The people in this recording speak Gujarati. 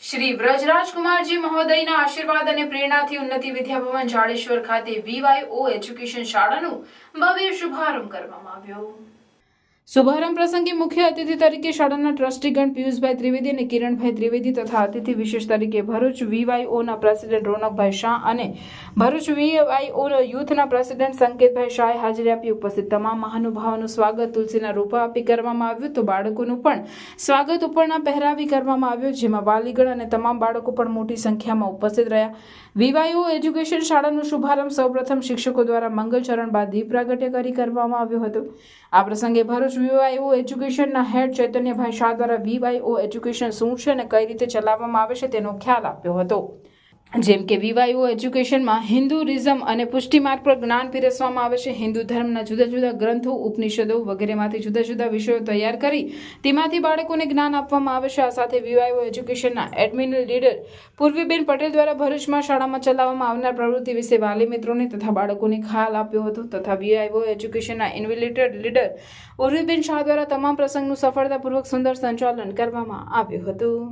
શ્રી વ્રજરાજકુમારજી મહોદયના આશીર્વાદ અને પ્રેરણાથી ઉન્નતિ વિદ્યાભવન જાડેશ્વર ખાતે VYO એજ્યુકેશન શાળાનું ભવ્ય શુભારંભ કરવામાં આવ્યો। શુભારંભ પ્રસંગે મુખ્ય અતિથિ તરીકે શાળાના ટ્રસ્ટીગણ પિયુષભાઈ ત્રિવેદી અને કિરણભાઈ ત્રિવેદી તથા અતિથિ વિશેષ તરીકે ભરૂચ VYOના પ્રેસિડેન્ટ રોનકભાઈ શાહ અને ભરૂચ VYO યુથના પ્રેસિડેન્ટ સંકેતભાઈ શાહે હાજરી આપી ઉપસ્થિત તમામ મહાનુભાવોનું સ્વાગત તુલસીના રોપા આપી કરવામાં આવ્યું તો બાળકોનું પણ સ્વાગત ઉપરના પહેરાવી કરવામાં આવ્યું, જેમાં વાલીગણ અને તમામ બાળકો પણ મોટી સંખ્યામાં ઉપસ્થિત રહ્યા। VYO એજ્યુકેશન શાળાનો શુભારંભ સૌપ્રથમ શિક્ષકો દ્વારા મંગલચરણ બાદ દીપ પ્રાગટ્ય કરી કરવામાં આવ્યો હતો। આ પ્રસંગે ભરૂચ VYO એજ્યુકેશનના હેડ ચૈતન્યભાઈ શાહ દ્વારા VYO એજ્યુકેશન શું છે અને કઈ રીતે ચલાવવામાં આવે છે તેનો ખ્યાલ આપ્યો હતો। જેમ કે VYO એજ્યુકેશનમાં હિન્દુઇઝમ અને પુષ્ટિ માર્ગ પર જ્ઞાન પીરસવામાં આવે છે। હિન્દુ ધર્મના જુદા જુદા ગ્રંથો, ઉપનિષદો વગેરેમાંથી જુદા જુદા વિષયો તૈયાર કરી તેમાંથી બાળકોને જ્ઞાન આપવામાં આવે છે। આ સાથે VYO એજ્યુકેશનના એડમિન લીડર પૂર્વીબેન પટેલ દ્વારા ભરૂચમાં શાળામાં ચલાવવામાં આવનાર પ્રવૃત્તિ વિશે વાલી મિત્રોને તથા બાળકોને ખ્યાલ આપ્યો હતો તથા VYO એજ્યુકેશનના ઇન્વિલેટેડ લીડર પૂર્વીબેન શાહ દ્વારા તમામ પ્રસંગનું સફળતાપૂર્વક સુંદર સંચાલન કરવામાં આવ્યું હતું।